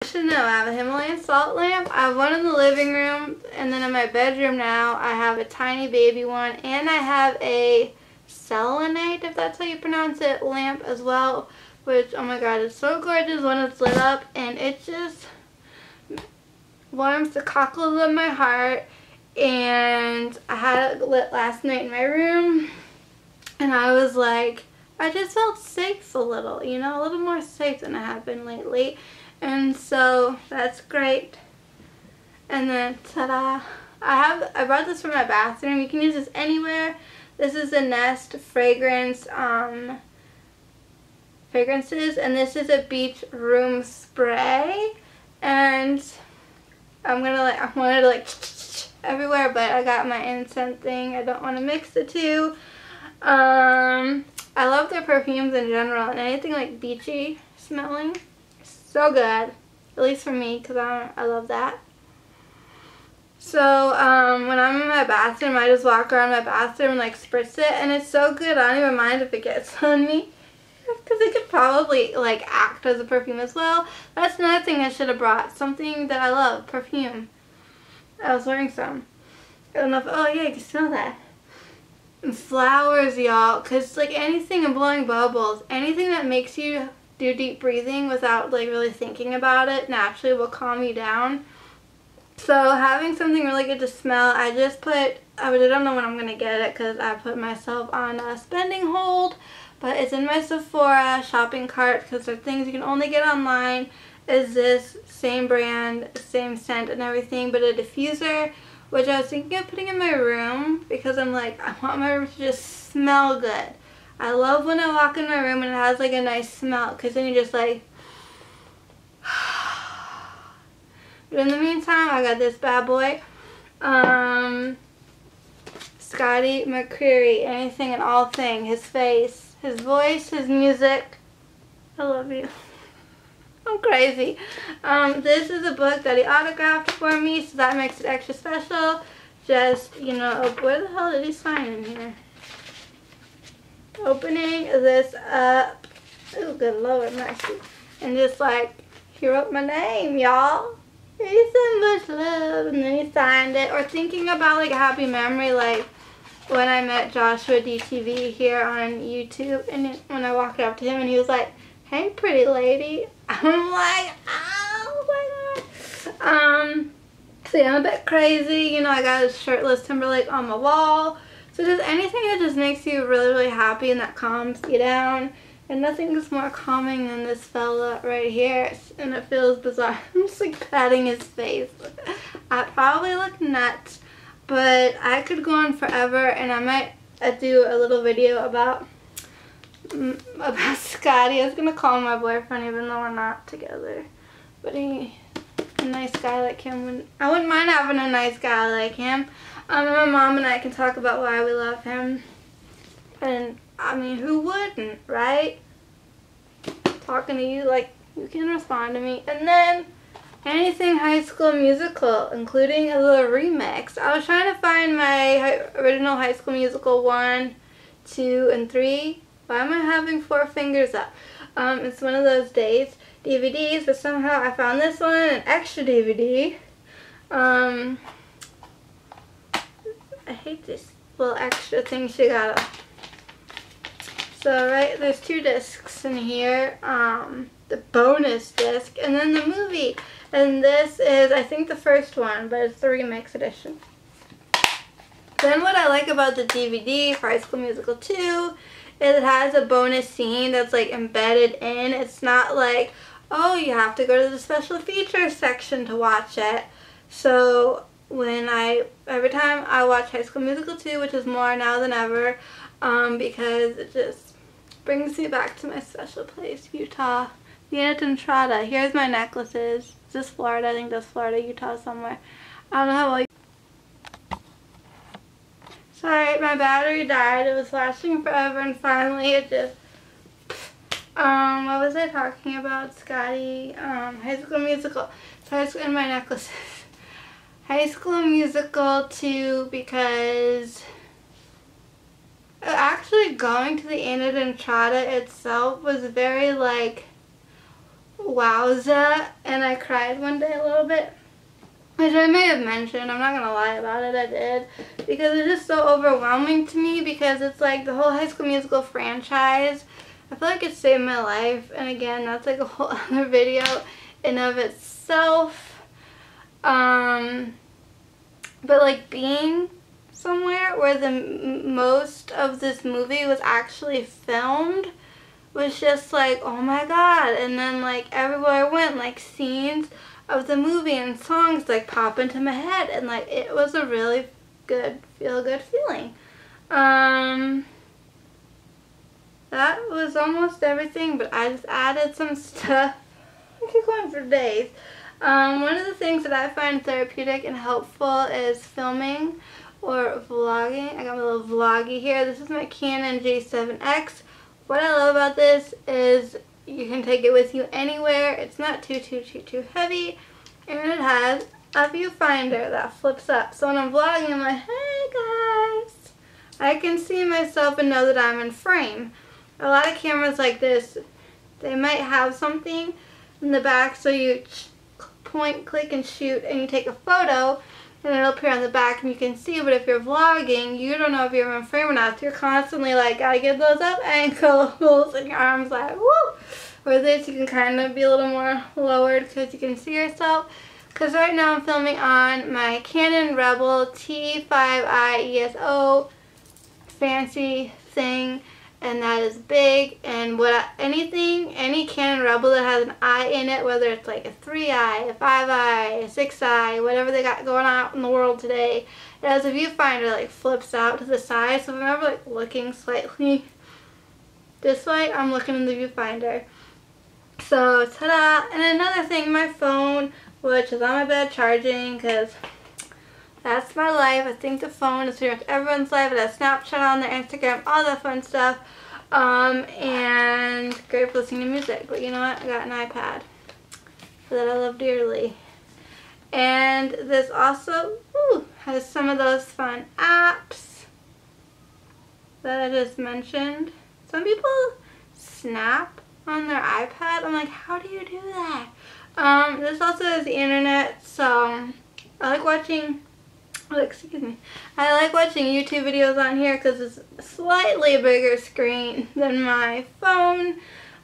You should know I have a Himalayan salt lamp. I have one in the living room, and then in my bedroom now I have a tiny baby one, and I have a selenite, if that's how you pronounce it, lamp as well, which, oh my god, it's so gorgeous when it's lit up, and it just warms the cockles of my heart. And I had it lit last night in my room, and I was like, I just felt safe a little, you know, a little more safe than I have been lately. And so that's great. And then ta-da, I brought this from my bathroom. You can use this anywhere. This is the Nest fragrances, and this is a beach room spray. And I wanted to like everywhere, but I got my incense thing. I don't want to mix the two. I love their perfumes in general, and anything like beachy smelling, so good, at least for me, because I love that. So when I'm in my bathroom, I just walk around my bathroom and like spritz it, and it's so good. I don't even mind if it gets on me, because it could probably like act as a perfume as well. That's another thing I should have brought, something that I love, perfume. I was wearing some. I don't know if, oh yeah, you can smell that. And flowers, y'all, because like anything, and blowing bubbles, anything that makes you do deep breathing without like really thinking about it naturally will calm you down. So having something really good to smell, I don't know when I'm going to get it because I put myself on a spending hold, but it's in my Sephora shopping cart because they're things you can only get online. Is this same brand, same scent and everything, but a diffuser, which I was thinking of putting in my room because I'm like, I want my room to just smell good. I love when I walk in my room and it has like a nice smell, because then you're just like, but in the meantime, I got this bad boy. Scotty McCreery, anything and all thing, his face, his voice, his music. I love you. I'm crazy. This is a book that he autographed for me, so that makes it extra special. Just, you know, where the hell did he sign in here? Opening this up. Oh, good Lord, mercy. And just like, he wrote my name, y'all. He said much love, and then he signed it. Or thinking about like a happy memory, like when I met Joshua DTV here on YouTube, and when I walked up to him and he was like, hey pretty lady. I'm like, oh my god. So yeah, I'm a bit crazy. You know, I got a shirtless Timberlake on my wall. So just anything that just makes you really, really happy and that calms you down. And nothing is more calming than this fella right here. And it feels bizarre. I'm just like patting his face. I probably look nuts, but I could go on forever, and I might do a little video about Scotty. I was gonna call him my boyfriend even though we're not together, but a nice guy like him, I wouldn't mind having a nice guy like him. My mom and I can talk about why we love him, and I mean, who wouldn't, right? Talking to you, like, you can respond to me. And then anything High School Musical, including the remix. I was trying to find my original High School Musical 1, 2, and 3. Why am I having 4 fingers up? It's one of those days. DVDs, but somehow I found this one, an extra DVD. I hate this little extra thing she got. So right, there's 2 discs in here. The bonus disc, and then the movie. And this is, I think, the first one, but it's the remix edition. Then what I like about the DVD for High School Musical 2, it has a bonus scene that's like embedded in. It's not like, oh, you have to go to the special features section to watch it. So every time I watch High School Musical 2, which is more now than ever, because it just brings me back to my special place, Utah. Vienna Entrada. Here's my necklaces. Is this Florida? I think that's Florida, Utah somewhere. I don't know how well. Sorry, my battery died. It was flashing forever, and finally it just, what was I talking about? Scotty, High School Musical. So and my necklaces. High School Musical 2, because actually going to the Entrada itself was very like, wowza, and I cried one day a little bit, which I may have mentioned. I'm not gonna lie about it, I did, because it's just so overwhelming to me, because it's like the whole High School Musical franchise. I feel like it saved my life, and again, that's like a whole other video in of itself. But like being somewhere where the most of this movie was actually filmed was just like, oh my god. And then like everywhere I went, like scenes of the movie and songs like pop into my head, and like it was a really good, feel-good feeling. That was almost everything, but I just added some stuff. I keep going for days. One of the things that I find therapeutic and helpful is filming or vlogging. I got my little vloggy here. This is my Canon G7X. What I love about this is you can take it with you anywhere. It's not too heavy, and it has a viewfinder that flips up. So when I'm vlogging, I'm like, hey guys, I can see myself and know that I'm in frame. A lot of cameras like this, they might have something in the back, so you point, click, and shoot, and you take a photo, and it'll appear on the back and you can see. But if you're vlogging, you don't know if you're in frame or not. So you're constantly like, gotta get those up ankles and your arms like, woo! With this, you can kind of be a little more lowered because you can see yourself. Because right now I'm filming on my Canon Rebel T5i ESO fancy thing, and that is big. And any Canon Rebel that has an eye in it, whether it's like a 3i, a 5i, a 6i, whatever they got going on in the world today, it has a viewfinder that like flips out to the side. So if I'm ever like looking slightly this way, I'm looking in the viewfinder. So ta-da! And another thing, my phone, which is on my bed charging, because that's my life. I think the phone is pretty much everyone's life. It has Snapchat on there, Instagram, all that fun stuff. And great for listening to music. But you know what? I got an iPad that I love dearly. And this also has some of those fun apps that I just mentioned. Some people snap on their iPad. I'm like, how do you do that? This also has the internet, so I like watching I like watching YouTube videos on here because it's a slightly bigger screen than my phone.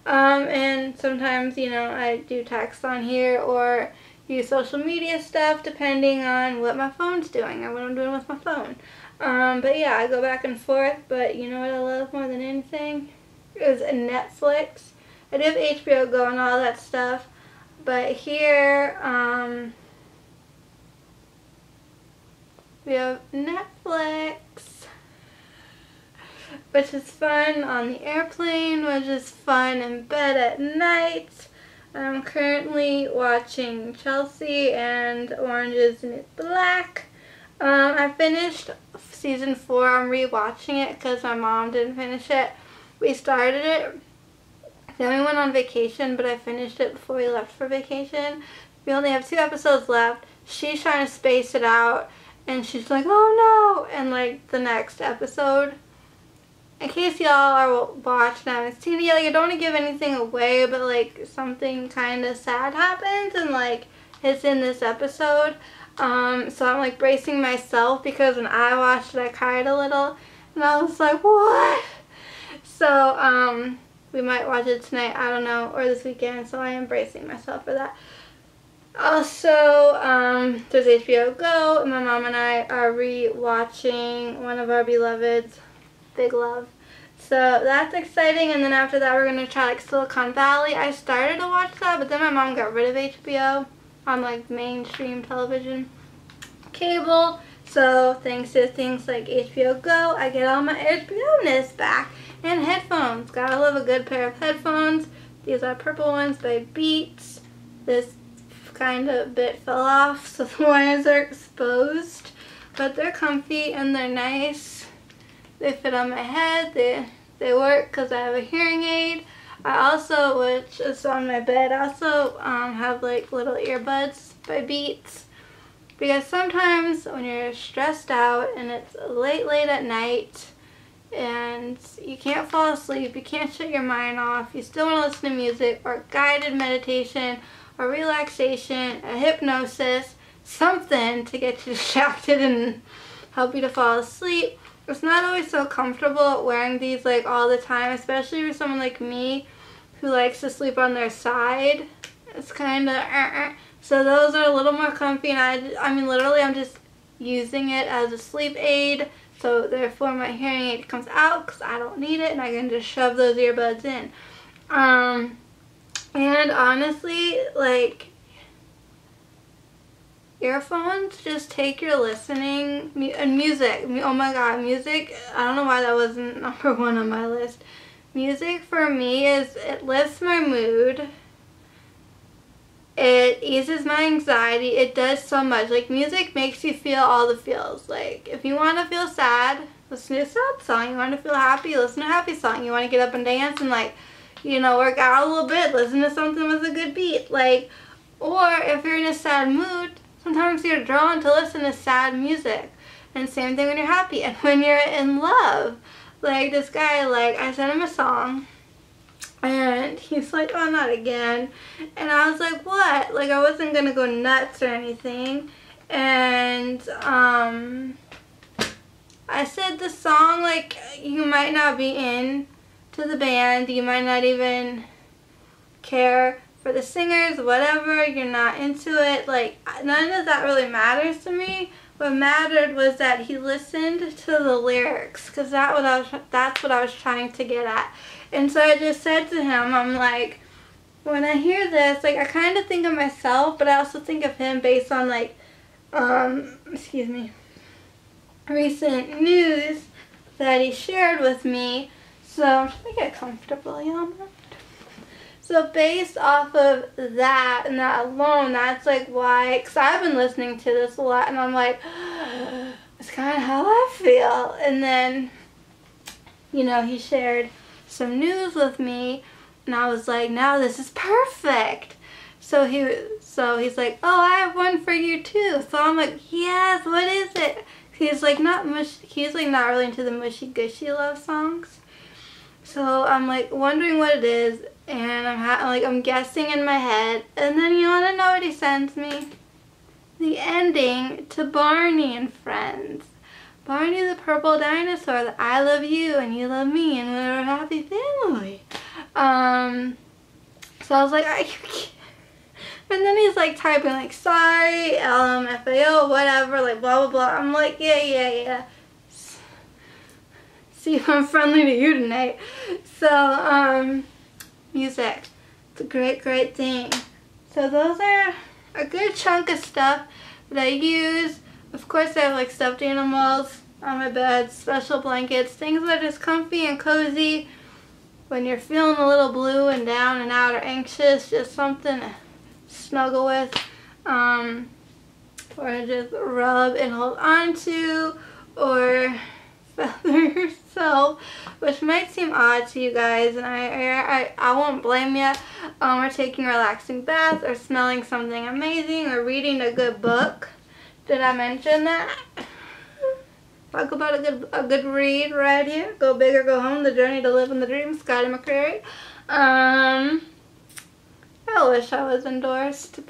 And sometimes, you know, I do text on here or use social media stuff depending on what my phone's doing or what I'm doing with my phone. But yeah, I go back and forth. But you know what I love more than anything is Netflix. I do have HBO Go and all that stuff. But here, we have Netflix, which is fun on the airplane, which is fun in bed at night. I'm currently watching Chelsea and Orange is the New Black. I finished season 4. I'm rewatching it because my mom didn't finish it. We started it. Then we went on vacation, but I finished it before we left for vacation. We only have 2 episodes left. She's trying to space it out. And she's like, oh no! And like the next episode, in case y'all are watching and haven't seen it yet, like I don't want to give anything away, but like something kind of sad happens and like it's in this episode. So I'm like bracing myself because when I watched it I cried a little and I was like, what? So we might watch it tonight, I don't know, or this weekend, so I am bracing myself for that. Also, there's HBO Go, and my mom and I are re-watching one of our beloveds, Big Love. So that's exciting, and then after that we're going to try like Silicon Valley. I started to watch that, but then my mom got rid of HBO on like mainstream television cable. So thanks to things like HBO Go, I get all my HBO-ness back. And headphones. Gotta love a good pair of headphones. These are purple ones by Beats. This kind of bit fell off, so the wires are exposed, but they're comfy and they're nice. They fit on my head. They work because I have a hearing aid. I also, which is on my bed, also have like little earbuds by Beats, because sometimes when you're stressed out and it's late at night and you can't fall asleep, you can't shut your mind off, you still want to listen to music or guided meditation or relaxation, a hypnosis, something to get you distracted and help you to fall asleep. It's not always so comfortable wearing these like all the time, especially for someone like me who likes to sleep on their side. It's kind of so those are a little more comfy, and I mean literally I'm just using it as a sleep aid, so therefore my hearing aid comes out because I don't need it and I can just shove those earbuds in. And honestly, like, earphones just take your listening and music. Oh my god, music, I don't know why that wasn't number one on my list. Music for me is, it lifts my mood, it eases my anxiety, it does so much. Like, music makes you feel all the feels. Like, if you want to feel sad, listen to a sad song. You want to feel happy, listen to a happy song. You want to get up and dance and, like, you know, work out a little bit, listen to something with a good beat. Like, or if you're in a sad mood, sometimes you're drawn to listen to sad music. And same thing when you're happy and when you're in love. Like, this guy, like, I sent him a song and he's like, oh, not again. And I was like, what? Like, I wasn't gonna go nuts or anything. And I said the song, like, you might not be in to the band, you might not even care for the singers, whatever, you're not into it, like, none of that really matters to me. What mattered was that he listened to the lyrics, because that's what I was trying to get at. And so I just said to him, I'm like, when I hear this, like, I kind of think of myself, but I also think of him based on, like, excuse me, recent news that he shared with me. So I'm trying to get comfortable, y'all. So based off of that and that alone, that's like why, because I've been listening to this a lot and I'm like, it's kind of how I feel. And then, you know, he shared some news with me and I was like, now this is perfect. So he's like, oh, I have one for you too. So I'm like, yes, what is it? He's like not really into the mushy gushy love songs. So I'm like wondering what it is, and I'm guessing in my head, and then you want to know what he sends me? The ending to Barney and Friends. Barney the purple dinosaur, that I love you and you love me and we're a happy family. So I was like, and then he's like typing like, sorry, LMFAO, whatever, like blah blah blah. I'm like, yeah. See if I'm friendly to you tonight. So, music. It's a great thing. So those are a good chunk of stuff that I use. Of course I have like stuffed animals on my bed, special blankets, things that are just comfy and cozy when you're feeling a little blue and down and out or anxious, just something to snuggle with, or just rub and hold on to, or feather yourself, which might seem odd to you guys, and I won't blame you. Or taking a relaxing bath, or smelling something amazing, or reading a good book. Did I mention that? Talk about a good read right here. Go big or go home, the journey to live in the dream, Scotty McCreery. I wish I was endorsed.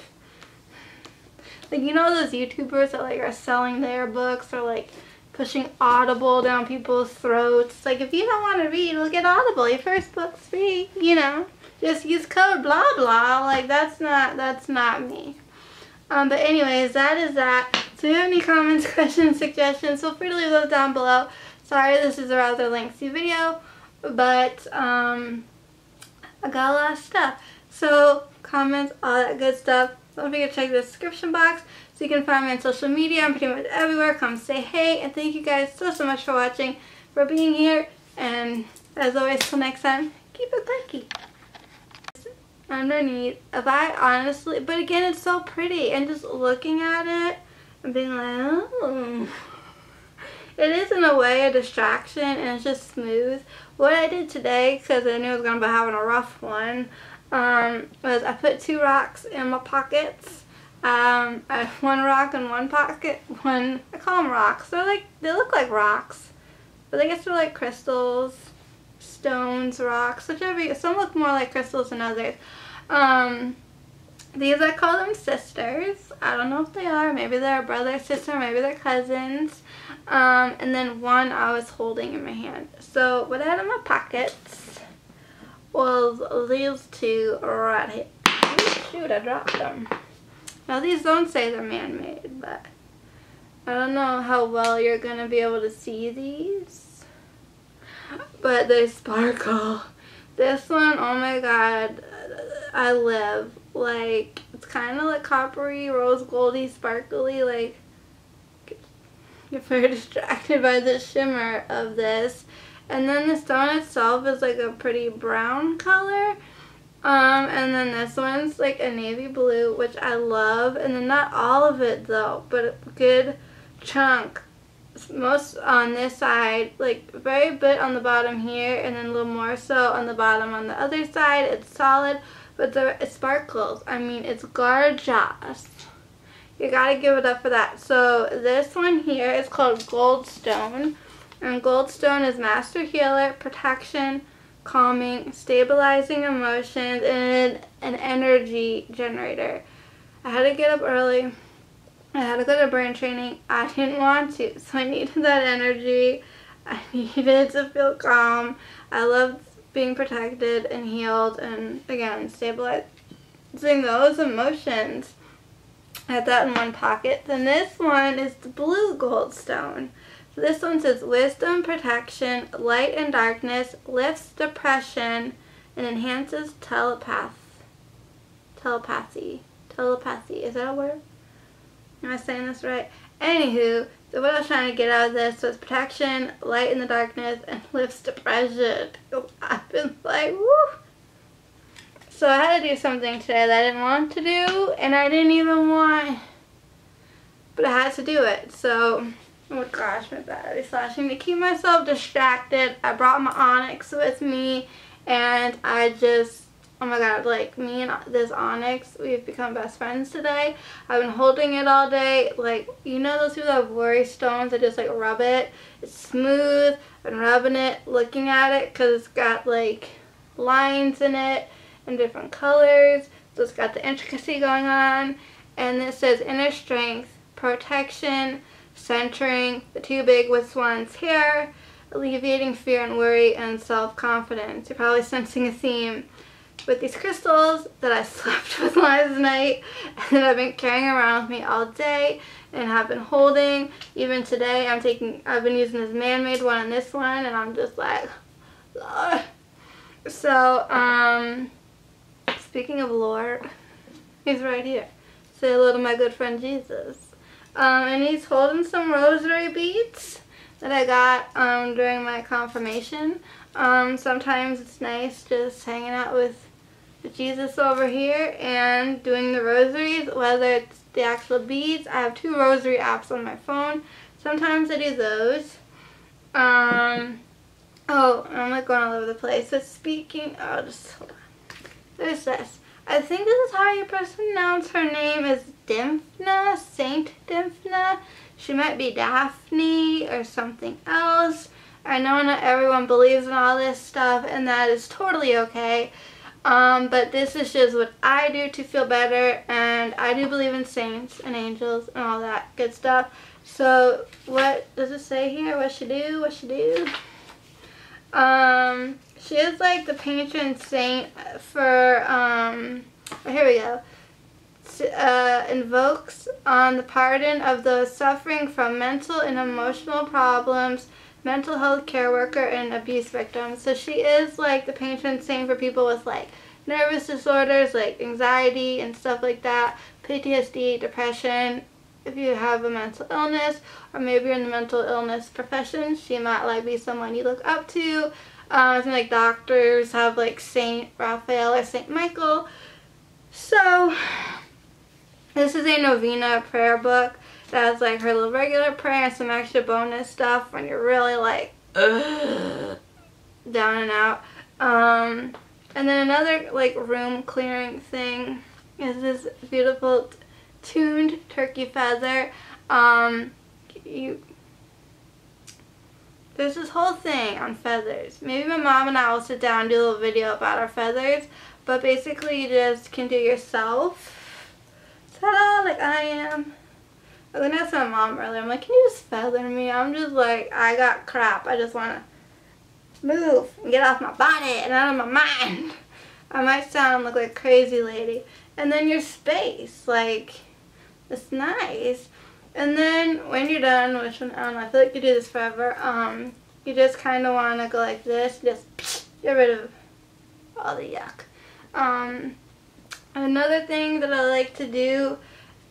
Like, you know those YouTubers that like are selling their books, or like pushing Audible down people's throats. Like, if you don't want to read, well, get Audible. Your first book's free, you know. Just use code blah blah. Like, that's not me. But anyways, that is that. So if you have any comments, questions, suggestions, feel free to leave those down below. Sorry this is a rather lengthy video, but I got a lot of stuff. So comments, all that good stuff. Don't forget to check the description box so you can find me on social media. I'm pretty much everywhere. Come say hey, and thank you guys so much for watching, for being here, and as always, till next time, keep it quirky. Underneath, if I honestly, but again, it's so pretty, and just looking at it and being like, oh, it is in a way a distraction, and it's just smooth. What I did today, because I knew I was going to be having a rough one, was I put 2 rocks in my pockets. I have 1 rock in one pocket, I call them rocks. They look like rocks, But I guess they're like crystals, stones, rocks, whichever. Some look more like crystals than others. These, I call them sisters. I don't know if they are. Maybe they're a brother, sister, maybe they're cousins. And then one I was holding in my hand. So what I had in my pockets was these two right here. Oh, shoot, I dropped them. Now these don't say they're man-made, but I don't know how well you're going to be able to see these. But they sparkle. This one, oh my god, I live. Like, it's kind of like coppery, rose goldy, sparkly, like, you're very distracted by the shimmer of this. And then the stone itself is like a pretty brown color. And then this one's like a navy blue, which I love. And then not all of it though, but a good chunk. Most on this side, like very bit on the bottom here, and then a little more so on the bottom on the other side. It's solid, but it sparkles. I mean, it's gorgeous. You gotta give it up for that. So this one here is called Goldstone. And Goldstone is master healer, protection, calming, stabilizing emotions, and an energy generator. I had to get up early. I had to go to brain training. I didn't want to, so I needed that energy. I needed to feel calm. I loved being protected and healed, and again, stabilizing those emotions. I had that in one pocket. Then this one is the blue Goldstone. So this one says wisdom, protection, light and darkness, lifts depression, and enhances telepathy. Telepathy. Is that a word? Am I saying this right? Anywho, so what I was trying to get out of this was protection, light in the darkness, and lifts depression. I've been like, woo! So I had to do something today that I didn't want to do, and I didn't even want, but I had to do it. So, oh my gosh, my battery's flashing. To keep myself distracted, I brought my onyx with me, and I just, oh my god, like, me and this onyx, we've become best friends today. I've been holding it all day. Like, you know those people that have worry stones that just, like, rub it? It's smooth. I've been rubbing it, looking at it, because it's got, like, lines in it in different colors. So it's got the intricacy going on. And it says inner strength, protection, centering, the two big with ones here, alleviating fear and worry, and self-confidence. You're probably sensing a theme with these crystals that I slept with last night and that I've been carrying around with me all day and have been holding. Even today I've been using this man-made one and this one, and I'm just like, Lord. So, speaking of Lord, he's right here. Say hello to my good friend Jesus. And he's holding some rosary beads that I got during my confirmation. Sometimes it's nice just hanging out with Jesus over here and doing the rosaries, whether it's the actual beads. I have 2 rosary apps on my phone. Sometimes I do those. Oh, I'm like going all over the place. So speaking, just hold on. There's this. I think this is how you pronounce her name, is Dimphna, Saint Dimphna. She might be Daphne or something else. I know not everyone believes in all this stuff, and that is totally okay. But this is just what I do to feel better, and I do believe in saints and angels and all that good stuff. So what does it say here? What she do? What she do? She is like the patron saint for, here we go. Invokes on the pardon of those suffering from mental and emotional problems, mental health care worker, and abuse victims. So she is like the patron saint for people with like nervous disorders, like anxiety and stuff like that, PTSD, depression. If you have a mental illness, or maybe you're in the mental illness profession, she might like be someone you look up to. I think like doctors have like Saint Raphael or Saint Michael. So this is a novena prayer book that has like her little regular prayer and some extra bonus stuff when you're really like down and out. And then another like room clearing thing is this beautiful tuned turkey feather. there's this whole thing on feathers. Maybe my mom and I will sit down and do a little video about our feathers, but basically you just can do yourself. Ta-da, like I am. I was gonna ask my mom earlier, I'm like, can you just feather me? I'm just like, I got crap. I just wanna move and get off my body and out of my mind. I might look like a crazy lady. And then your space, like, it's nice. And then when you're done, which one, I don't know, I feel like you do this forever, you just kind of want to go like this, just get rid of all the yuck. Another thing that I like to do,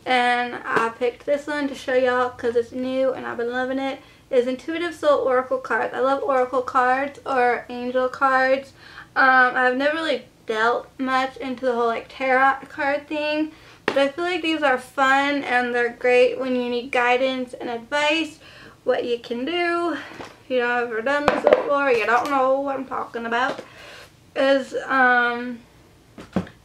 and I picked this one to show y'all because it's new and I've been loving it, is Intuitive Soul Oracle cards. I love Oracle cards or Angel cards. I've never really dealt much into the whole like tarot card thing, but I feel like these are fun and they're great when you need guidance and advice, what you can do. If you've never done this before, you don't know what I'm talking about, is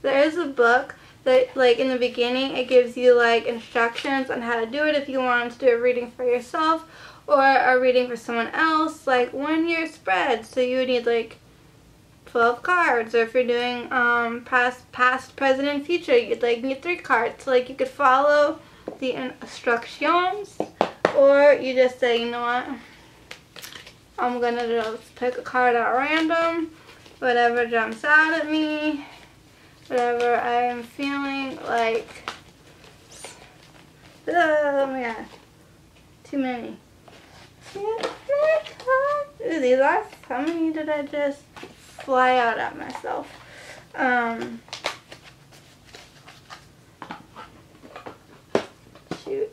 there is a book that, like, in the beginning it gives you like instructions on how to do it if you want to do a reading for yourself or a reading for someone else, like 1 year spread. So you would need like 12 cards, or if you're doing past, present, and future, you'd like need 3 cards. So like you could follow the instructions, or you just say, you know what, I'm gonna just pick a card at random, whatever jumps out at me, whatever I am feeling like. Oh my god, too many. Ooh, these are, how many did I just fly out at myself? Shoot.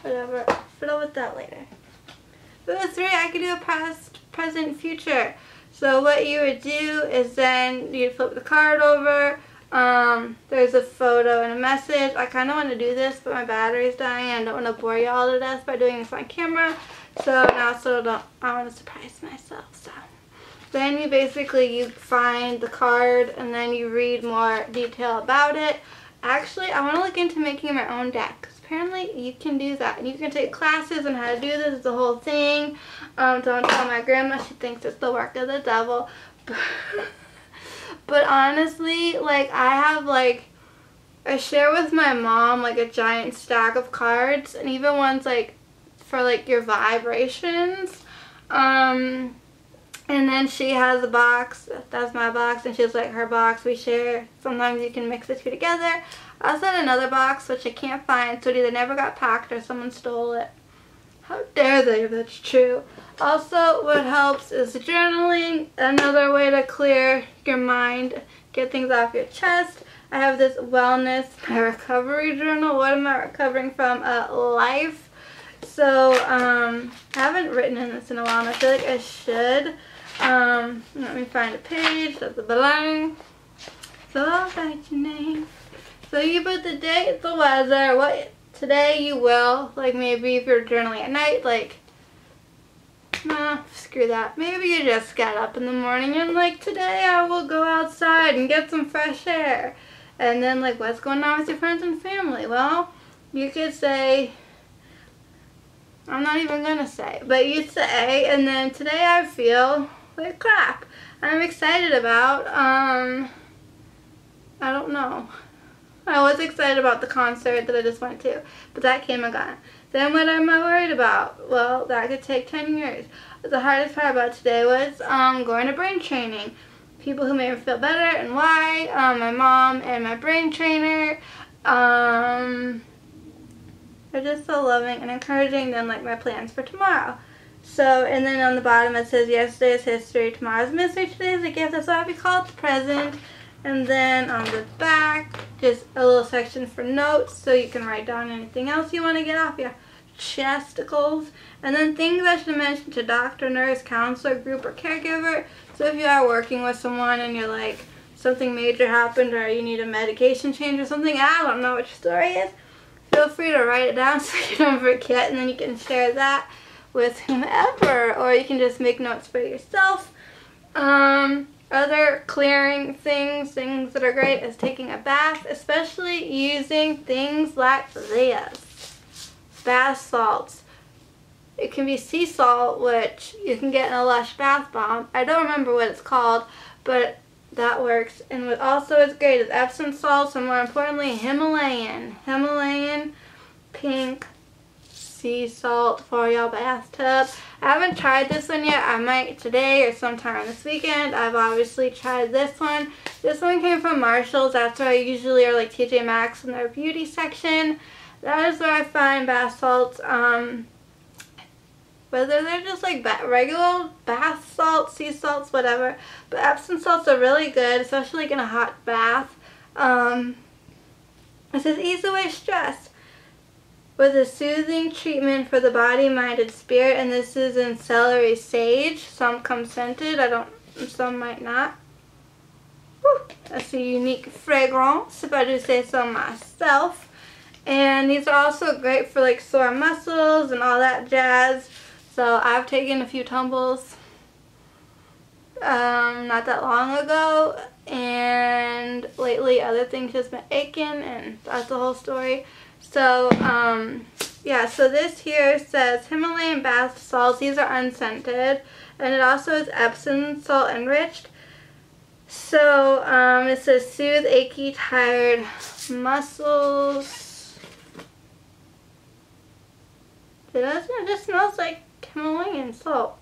Whatever. Fiddle with that later. But with 3, I could do a past, present, future. So what you would do is then you'd flip the card over. There's a photo and a message. I kind of want to do this, but my battery's dying. I don't want to bore you all to death by doing this on camera. So now, I want to surprise myself. So then you find the card and then you read more detail about it. Actually, I want to look into making my own deck, because apparently you can do that. And you can take classes on how to do this. It's the whole thing. Don't tell my grandma. She thinks it's the work of the devil. But honestly, like, I share with my mom like a giant stack of cards, and even ones like for like your vibrations. And then she has a box, that's my box, and she has like her box, we share. Sometimes you can mix the 2 together. I also had another box which I can't find, so it either never got packed or someone stole it. How dare they if that's true. Also, what helps is journaling, another way to clear your mind, get things off your chest. I have this wellness, my recovery journal. What am I recovering from? Life. So, I haven't written in this in a while, and I feel like I should. Let me find a page. That's a belong. So I'll write your name. So you put the date, the weather, what today you will. Like maybe if you're journaling at night, like, nah, screw that. Maybe you just get up in the morning and like, today I will go outside and get some fresh air. And then like, what's going on with your friends and family? Well, you could say, I'm not even gonna say, but you say, and then today I feel like crap. I'm excited about, I don't know. I was excited about the concert that I just went to, but that came and gone. Then what am I worried about? Well, that could take 10 years. The hardest part about today was going to brain training. People who made me feel better and why. My mom and my brain trainer. They're just so loving and encouraging. Then like my plans for tomorrow. So, and then on the bottom it says yesterday is history, tomorrow's mystery, today is a gift. That's why we call it the present. And then on the back, just a little section for notes so you can write down anything else you want to get off your chesticles. And then things I should mention to doctor, nurse, counselor, group, or caregiver. So if you are working with someone and you're like, something major happened or you need a medication change or something, I don't know what your story is, feel free to write it down so you don't forget, and then you can share that with whomever, or you can just make notes for yourself. Other clearing things that are great is taking a bath, especially using things like this. Bath salts. It can be sea salt, which you can get in a Lush bath bomb. I don't remember what it's called, but that works. And what also is great is Epsom salt, and more importantly, Himalayan pink sea salt for your bathtub. I haven't tried this one yet. I might today or sometime this weekend. I've obviously tried this one. This one came from Marshall's. That's where I usually, or like TJ Maxx in their beauty section. That is where I find bath salts. Whether they're just like regular bath salts, sea salts, whatever. But Epsom salts are really good, especially like in a hot bath. It says ease away stress with a soothing treatment for the body, mind, and spirit. And this is in celery sage. Some come scented. Some might not. Whew, that's a unique fragrance, if I do say so myself. And these are also great for like sore muscles and all that jazz. So I've taken a few tumbles not that long ago, and lately other things just been aching, and that's the whole story. So yeah, so this here says Himalayan bath salts. These are unscented, and it also is Epsom salt enriched. So it says soothe achy, tired muscles. It just smells like Himalayan salt.